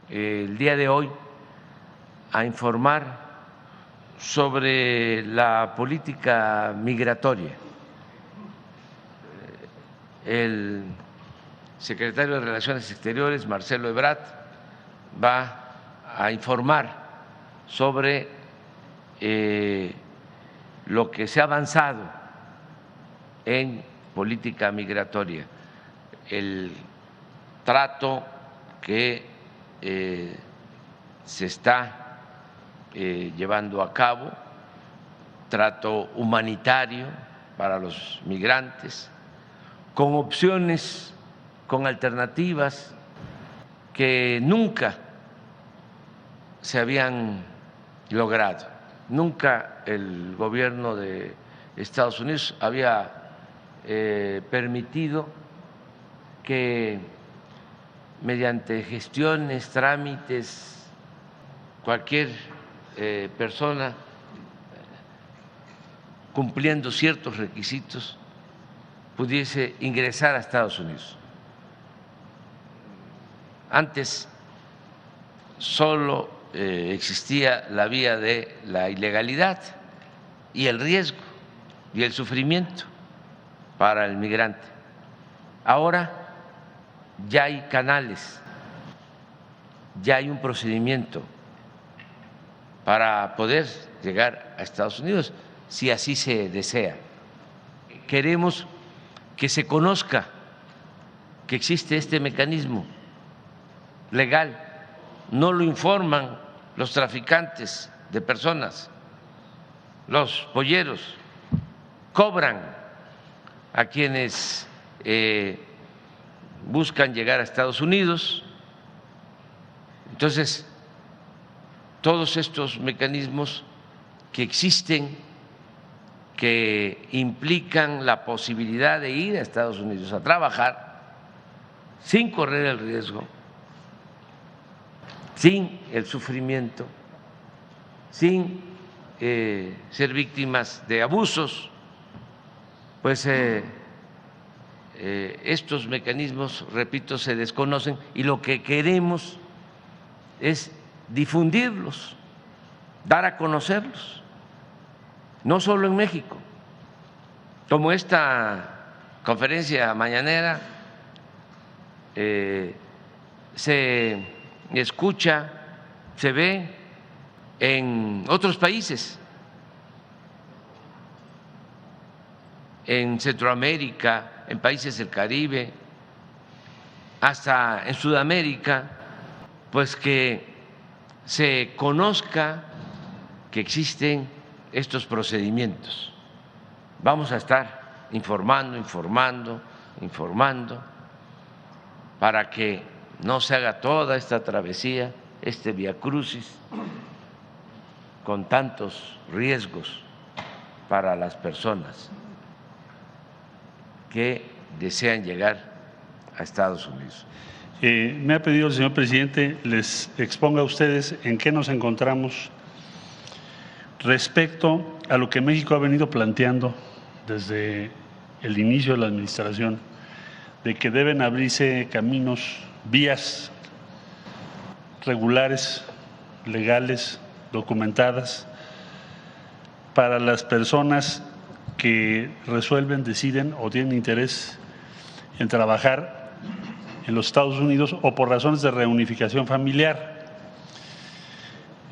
el día de hoy a informar sobre la política migratoria. El secretario de Relaciones Exteriores, Marcelo Ebrard, va a informar sobre lo que se ha avanzado en política migratoria, el trato que se está llevando a cabo, trato humanitario para los migrantes, con opciones, con alternativas que nunca se habían logrado. Nunca el gobierno de Estados Unidos había permitido que mediante gestiones, trámites, cualquier persona cumpliendo ciertos requisitos pudiese ingresar a Estados Unidos. Antes solo existía la vía de la ilegalidad y el riesgo y el sufrimiento para el migrante. Ahora ya hay canales, ya hay un procedimiento para poder llegar a Estados Unidos, si así se desea. Queremos que se conozca que existe este mecanismo legal. No lo informan los traficantes de personas, los polleros, cobran a quienes buscan llegar a Estados Unidos. Entonces, todos estos mecanismos que existen, que implican la posibilidad de ir a Estados Unidos a trabajar sin correr el riesgo, sin el sufrimiento, sin ser víctimas de abusos, pues estos mecanismos, repito, se desconocen y lo que queremos es difundirlos, dar a conocerlos, no solo en México, como esta conferencia mañanera se escucha, se ve en otros países, en Centroamérica, en países del Caribe, hasta en Sudamérica, pues que se conozca que existen estos procedimientos. Vamos a estar informando para que no se haga toda esta travesía, este viacrucis, con tantos riesgos para las personas que desean llegar a Estados Unidos. Me ha pedido el señor presidente les exponga a ustedes en qué nos encontramos respecto a lo que México ha venido planteando desde el inicio de la administración, de que deben abrirse caminos, vías regulares, legales, documentadas, para las personas que resuelven, deciden o tienen interés en trabajar en los Estados Unidos o por razones de reunificación familiar.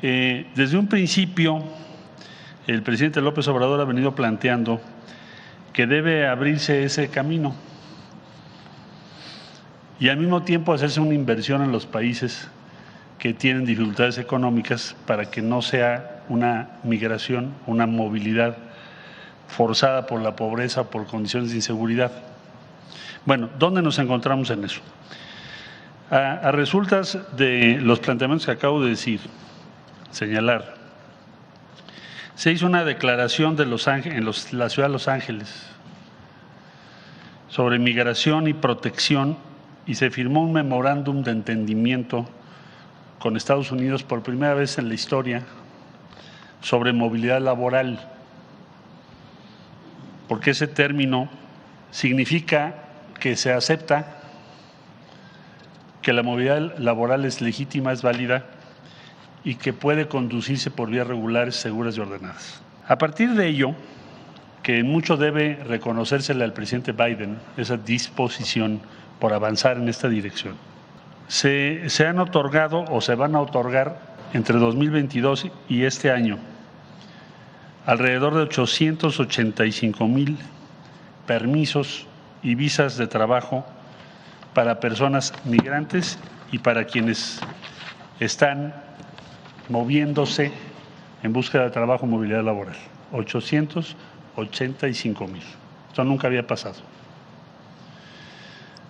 Desde un principio, el presidente López Obrador ha venido planteando que debe abrirse ese camino y al mismo tiempo hacerse una inversión en los países que tienen dificultades económicas para que no sea una migración, una movilidad forzada por la pobreza, por condiciones de inseguridad. Bueno, ¿dónde nos encontramos en eso? A resultas de los planteamientos que acabo de decir, señalar, se hizo una declaración en la ciudad de Los Ángeles sobre migración y protección y se firmó un memorándum de entendimiento con Estados Unidos por primera vez en la historia sobre movilidad laboral, porque ese término significa que se acepta que la movilidad laboral es legítima, es válida y que puede conducirse por vías regulares, seguras y ordenadas. A partir de ello, que en mucho debe reconocérsele al presidente Biden esa disposición por avanzar en esta dirección, se han otorgado o se van a otorgar entre 2022 y este año alrededor de 885,000 permisos y visas de trabajo para personas migrantes y para quienes están moviéndose en búsqueda de trabajo, movilidad laboral. 885,000. Esto nunca había pasado.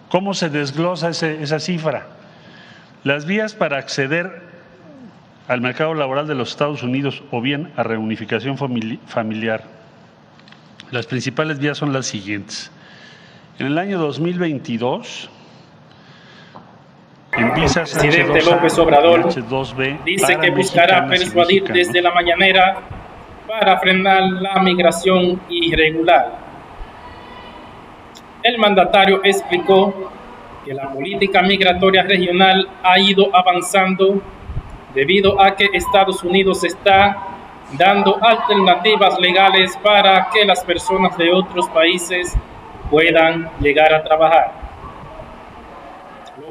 ¿Cómo se desglosa esa cifra? Las vías para acceder al mercado laboral de los Estados Unidos o bien a reunificación familiar, las principales vías son las siguientes. En el año 2022, en visas el presidente López Obrador H2B dice que buscará persuadir desde la mañanera para frenar la migración irregular. El mandatario explicó que la política migratoria regional ha ido avanzando debido a que Estados Unidos está dando alternativas legales para que las personas de otros países puedan llegar a trabajar.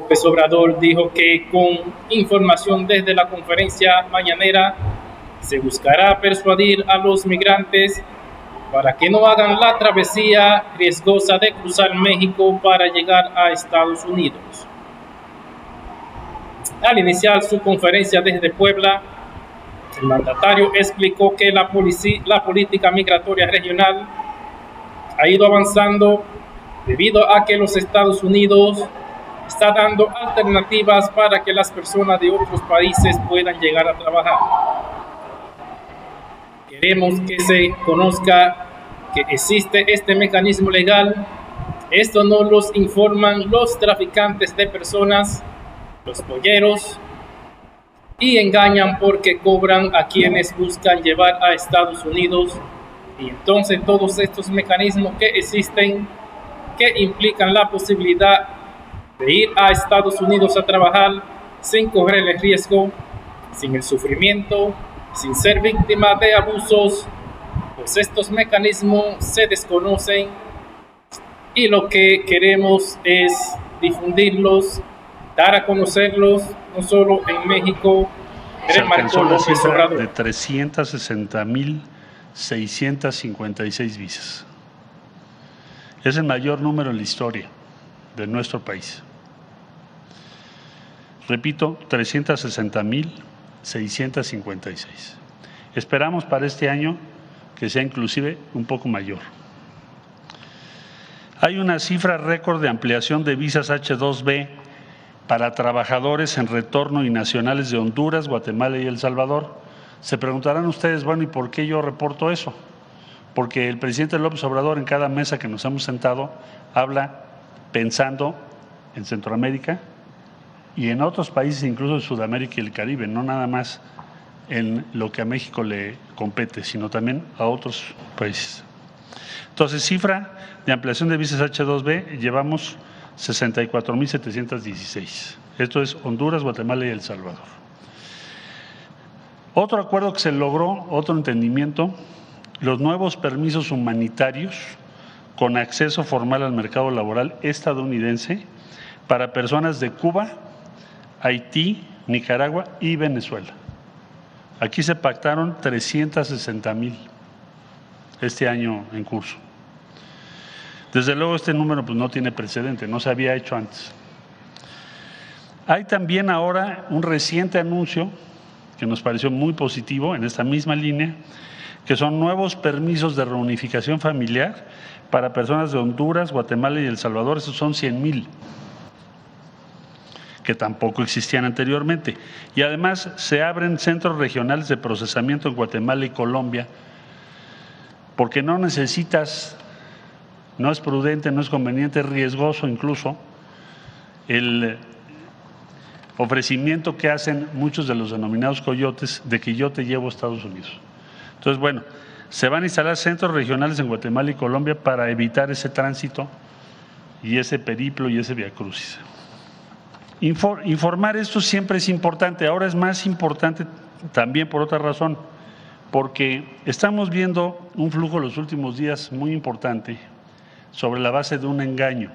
López Obrador dijo que con información desde la conferencia mañanera se buscará persuadir a los migrantes para que no hagan la travesía riesgosa de cruzar México para llegar a Estados Unidos. Al iniciar su conferencia desde Puebla, el mandatario explicó que la política migratoria regional ha ido avanzando debido a que los Estados Unidos está dando alternativas para que las personas de otros países puedan llegar a trabajar. Queremos que se conozca que existe este mecanismo legal. Esto nos lo informan los traficantes de personas, los polleros, y engañan porque cobran a quienes buscan llevar a Estados Unidos. Y entonces todos estos mecanismos que existen, que implican la posibilidad de ir a Estados Unidos a trabajar sin correr el riesgo, sin el sufrimiento, sin ser víctima de abusos, pues estos mecanismos se desconocen y lo que queremos es difundirlos, dar a conocerlos, no solo en México. Se alcanzó la cifra de 360,656 visas. Es el mayor número en la historia de nuestro país. Repito, 360,656. Esperamos para este año que sea inclusive un poco mayor. Hay una cifra récord de ampliación de visas H2B para trabajadores en retorno y nacionales de Honduras, Guatemala y El Salvador. Se preguntarán ustedes, bueno, ¿y por qué yo reporto eso? Porque el presidente López Obrador en cada mesa que nos hemos sentado habla pensando en Centroamérica y en otros países, incluso en Sudamérica y el Caribe, no nada más en lo que a México le compete, sino también a otros países. Entonces, cifra de ampliación de visas H2B, llevamos 64,716. Esto es Honduras, Guatemala y El Salvador. Otro acuerdo que se logró, otro entendimiento, los nuevos permisos humanitarios con acceso formal al mercado laboral estadounidense para personas de Cuba, Haití, Nicaragua y Venezuela. Aquí se pactaron 360,000 este año en curso. Desde luego este número pues, no tiene precedente, no se había hecho antes. Hay también ahora un reciente anuncio que nos pareció muy positivo en esta misma línea, que son nuevos permisos de reunificación familiar para personas de Honduras, Guatemala y El Salvador. Esos son 100,000, que tampoco existían anteriormente. Y además se abren centros regionales de procesamiento en Guatemala y Colombia, porque no necesitas, no es prudente, no es conveniente, es riesgoso incluso el ofrecimiento que hacen muchos de los denominados coyotes de que yo te llevo a Estados Unidos. Entonces, bueno, se van a instalar centros regionales en Guatemala y Colombia para evitar ese tránsito y ese periplo y ese viacrucis. Informar esto siempre es importante, ahora es más importante también por otra razón, porque estamos viendo un flujo los últimos días muy importante sobre la base de un engaño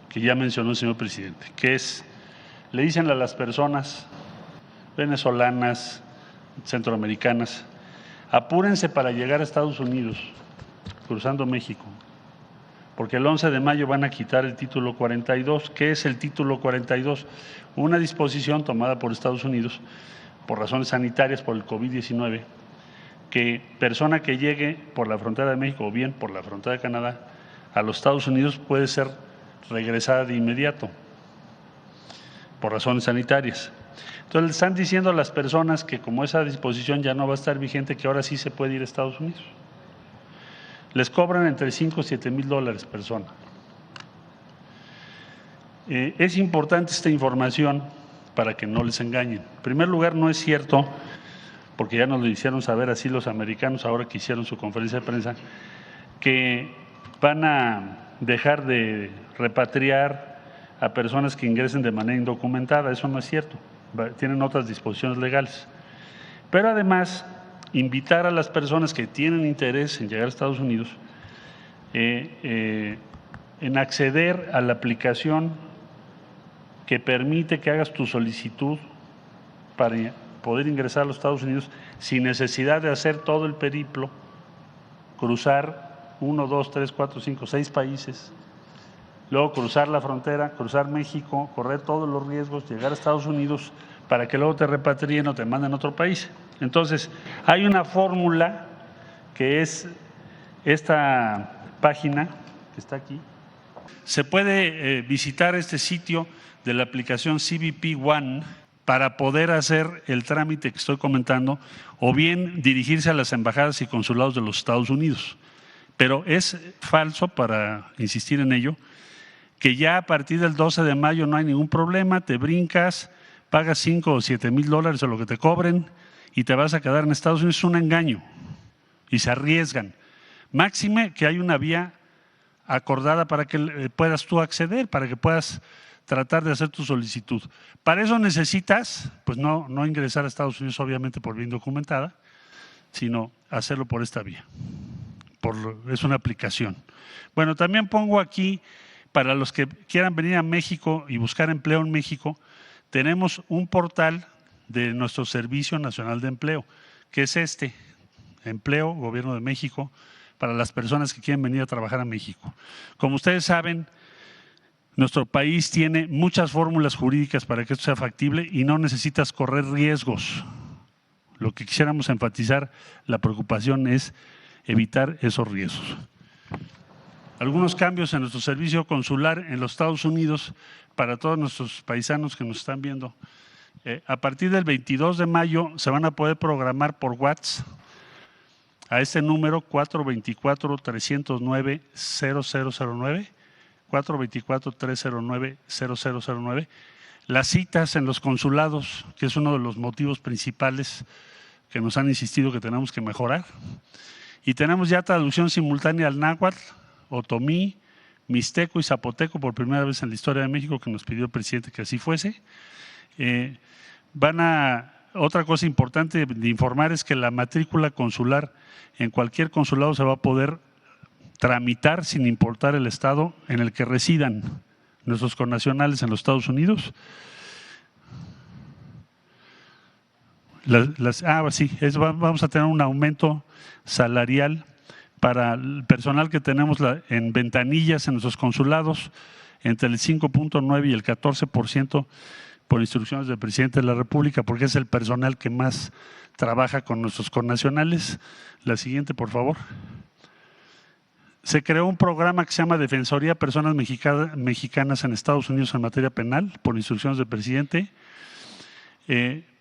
que ya mencionó el señor presidente, que es, le dicen a las personas venezolanas, centroamericanas, apúrense para llegar a Estados Unidos, cruzando México, porque el 11 de mayo van a quitar el título 42. ¿Qué es el título 42? Una disposición tomada por Estados Unidos por razones sanitarias, por el COVID-19, que persona que llegue por la frontera de México o bien por la frontera de Canadá a los Estados Unidos puede ser regresada de inmediato por razones sanitarias. Entonces le están diciendo a las personas que como esa disposición ya no va a estar vigente, que ahora sí se puede ir a Estados Unidos. Les cobran entre 5 y 7 mil dólares persona. Es importante esta información para que no les engañen. En primer lugar, no es cierto, porque ya nos lo hicieron saber así los americanos ahora que hicieron su conferencia de prensa, que van a dejar de repatriar a personas que ingresen de manera indocumentada. Eso no es cierto, tienen otras disposiciones legales. Pero además, invitar a las personas que tienen interés en llegar a Estados Unidos en acceder a la aplicación que permite que hagas tu solicitud para poder ingresar a los Estados Unidos sin necesidad de hacer todo el periplo, cruzar 1, 2, 3, 4, 5, 6 países, luego cruzar la frontera, cruzar México, correr todos los riesgos, llegar a Estados Unidos para que luego te repatrien o te manden a otro país. Entonces, hay una fórmula que es esta página que está aquí. Se puede visitar este sitio de la aplicación CBP One para poder hacer el trámite que estoy comentando o bien dirigirse a las embajadas y consulados de los Estados Unidos. Pero es falso, para insistir en ello, que ya a partir del 12 de mayo no hay ningún problema, te brincas, pagas 5 o 7 mil dólares o lo que te cobren y te vas a quedar en Estados Unidos. Es un engaño y se arriesgan. Máxime que hay una vía acordada para que puedas tú acceder, para que puedas tratar de hacer tu solicitud. Para eso necesitas, pues no ingresar a Estados Unidos obviamente por vía indocumentada, sino hacerlo por esta vía. Es una aplicación. Bueno, también pongo aquí, para los que quieran venir a México y buscar empleo en México, tenemos un portal de nuestro Servicio Nacional de Empleo, que es Empleo, Gobierno de México, para las personas que quieren venir a trabajar a México. Como ustedes saben, nuestro país tiene muchas fórmulas jurídicas para que esto sea factible y no necesitas correr riesgos. Lo que quisiéramos enfatizar, la preocupación es evitar esos riesgos. Algunos cambios en nuestro servicio consular en los Estados Unidos para todos nuestros paisanos que nos están viendo. A partir del 22 de mayo se van a poder programar por WhatsApp a este número 424-309-0009, 424-309-0009, las citas en los consulados, que es uno de los motivos principales que nos han insistido que tenemos que mejorar. Y tenemos ya traducción simultánea al náhuatl, otomí, mixteco y zapoteco por primera vez en la historia de México, que nos pidió el presidente que así fuese. Otra cosa importante de informar es que la matrícula consular en cualquier consulado se va a poder tramitar sin importar el estado en el que residan nuestros connacionales en los Estados Unidos. Vamos a tener un aumento salarial para el personal que tenemos en ventanillas en nuestros consulados entre el 5.9 y el 14% por instrucciones del presidente de la República, porque es el personal que más trabaja con nuestros connacionales. La siguiente, por favor. Se creó un programa que se llama Defensoría Personas Mexicanas en Estados Unidos en materia penal, por instrucciones del presidente.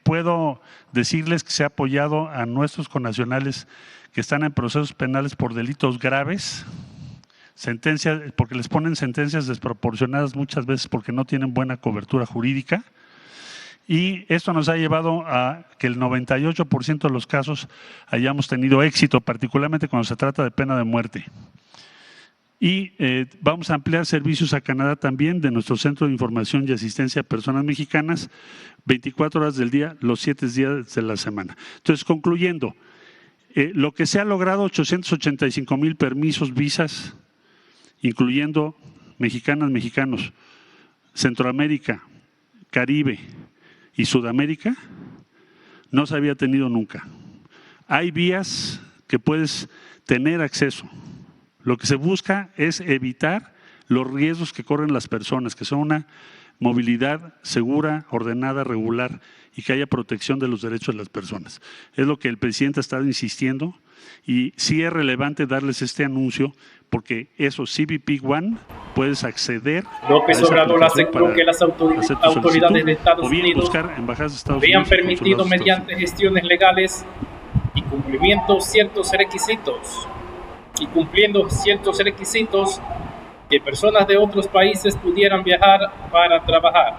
Puedo decirles que se ha apoyado a nuestros connacionales que están en procesos penales por delitos graves, porque les ponen sentencias desproporcionadas muchas veces porque no tienen buena cobertura jurídica. Y esto nos ha llevado a que el 98% de los casos hayamos tenido éxito, particularmente cuando se trata de pena de muerte. Y vamos a ampliar servicios a Canadá también de nuestro Centro de Información y Asistencia a Personas Mexicanas, 24 horas del día, los 7 días de la semana. Entonces, concluyendo, lo que se ha logrado, 885,000 permisos, visas, incluyendo mexicanas, mexicanos, Centroamérica, Caribe y Sudamérica, no se había tenido nunca. Hay vías que puedes tener acceso. Lo que se busca es evitar los riesgos que corren las personas, que son una movilidad segura, ordenada, regular y que haya protección de los derechos de las personas. Es lo que el presidente ha estado insistiendo y sí es relevante darles este anuncio porque eso, CBP One, puedes acceder. López Obrador aseguró que las autoridades de Estados Unidos habían permitido mediante gestiones legales y cumpliendo ciertos requisitos que personas de otros países pudieran viajar para trabajar.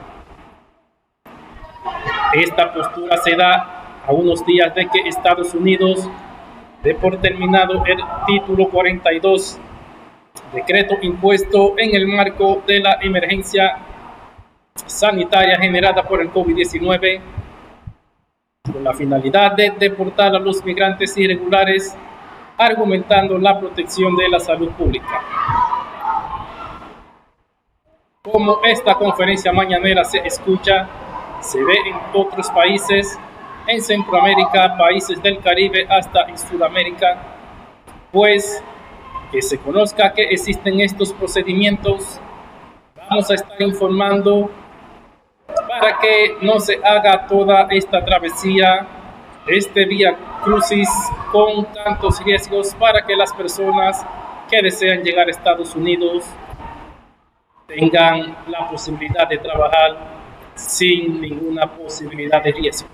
Esta postura se da a unos días de que Estados Unidos dé por terminado el título 42, decreto impuesto en el marco de la emergencia sanitaria generada por el COVID-19, con la finalidad de deportar a los migrantes irregulares, argumentando la protección de la salud pública. Como esta conferencia mañanera se escucha, se ve en otros países, en Centroamérica, países del Caribe, hasta en Sudamérica, pues que se conozca que existen estos procedimientos. Vamos a estar informando para que no se haga toda esta travesía, este vía crucis con tantos riesgos, para que las personas que desean llegar a Estados Unidos tengan la posibilidad de trabajar sin ninguna posibilidad de riesgo.